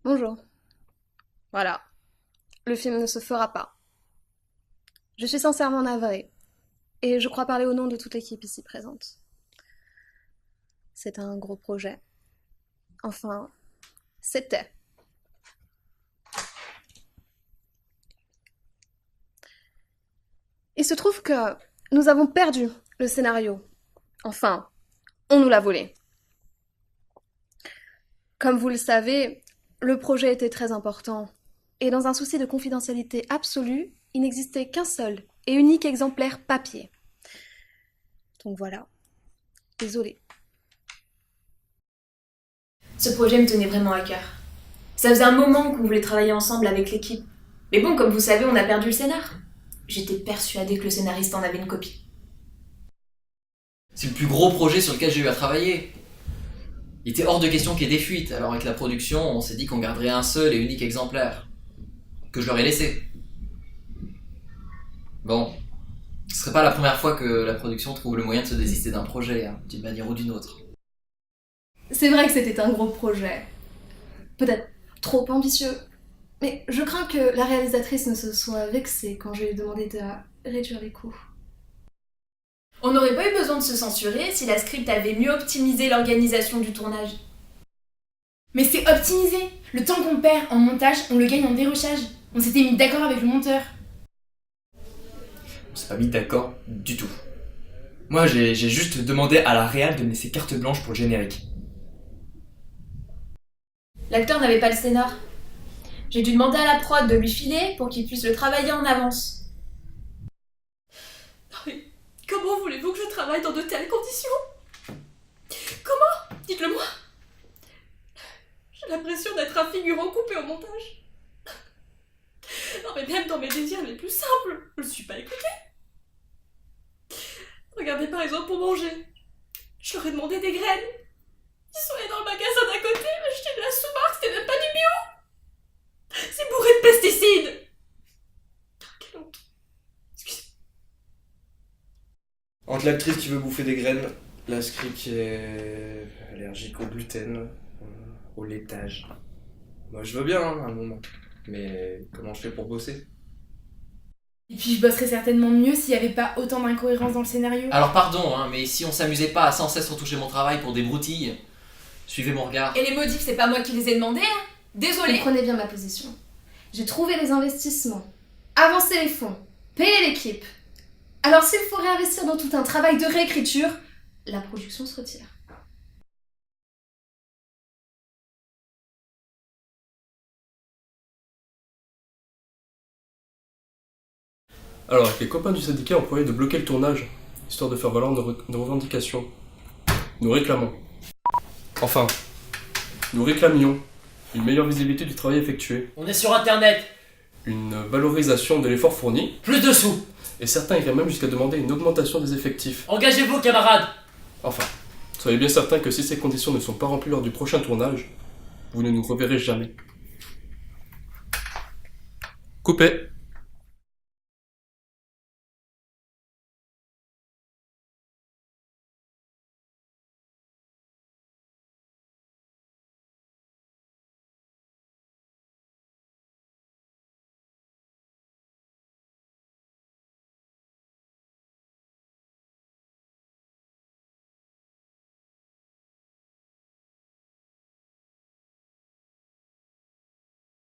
Bonjour. Voilà. Le film ne se fera pas. Je suis sincèrement navrée, et je crois parler au nom de toute l'équipe ici présente. C'est un gros projet. Enfin, c'était. Il se trouve que nous avons perdu le scénario. Enfin, on nous l'a volé. Comme vous le savez, le projet était très important, et dans un souci de confidentialité absolue, il n'existait qu'un seul et unique exemplaire papier. Donc voilà. Désolée. Ce projet me tenait vraiment à cœur. Ça faisait un moment qu'on voulait travailler ensemble avec l'équipe. Mais bon, comme vous savez, on a perdu le scénar. J'étais persuadée que le scénariste en avait une copie. C'est le plus gros projet sur lequel j'ai eu à travailler. Il était hors de question qu'il y ait des fuites, alors avec la production, on s'est dit qu'on garderait un seul et unique exemplaire. Que je leur ai laissé. Bon, ce serait pas la première fois que la production trouve le moyen de se désister d'un projet, hein, d'une manière ou d'une autre. C'est vrai que c'était un gros projet. Peut-être trop ambitieux. Mais je crains que la réalisatrice ne se soit vexée quand je lui ai demandé de réduire les coûts. On n'aurait pas eu besoin de se censurer si la script avait mieux optimisé l'organisation du tournage. Mais c'est optimisé. Le temps qu'on perd en montage, on le gagne en dérochage. On s'était mis d'accord avec le monteur. On s'est pas mis d'accord du tout. Moi, j'ai juste demandé à la réal de me laisser carte blanche pour le générique. L'acteur n'avait pas le scénar. J'ai dû demander à la prod de lui filer pour qu'il puisse le travailler en avance. Mais comment voulez-vous que je travaille dans de telles conditions? Comment? Dites-le moi. J'ai l'impression d'être un figurant coupé au montage. Non mais même dans mes désirs les plus simples, je ne suis pas écoutée. Regardez par exemple pour manger. Je leur ai demandé des graines. Ils sont allés dans le magasin d'à côté, acheter de la sous-marque, c'était même pas du bio. C'est bourré de pesticides. Quelle honte. Excusez. Entre l'actrice qui veut bouffer des graines, la script qui est allergique au gluten, au laitage. Moi je veux bien hein, à un moment, mais comment je fais pour bosser? Et puis je bosserais certainement mieux s'il n'y avait pas autant d'incohérences dans le scénario. Alors pardon, hein, mais si on s'amusait pas à sans cesse retoucher mon travail pour des broutilles, suivez mon regard. Et les modifs, c'est pas moi qui les ai demandés, hein. Désolée. Comprenez bien ma position. J'ai trouvé les investissements, avancé les fonds, payé l'équipe. Alors s'il faut réinvestir dans tout un travail de réécriture, la production se retire. Alors, avec les copains du syndicat, on pourrait de bloquer le tournage, histoire de faire valoir nos revendications. Nous réclamons. Enfin, nous réclamions une meilleure visibilité du travail effectué, On est sur internet, une valorisation de l'effort fourni, plus de sous. et certains iraient même jusqu'à demander une augmentation des effectifs. Engagez-vous, camarades. Enfin, soyez bien certains que si ces conditions ne sont pas remplies lors du prochain tournage, vous ne nous reverrez jamais. Coupé.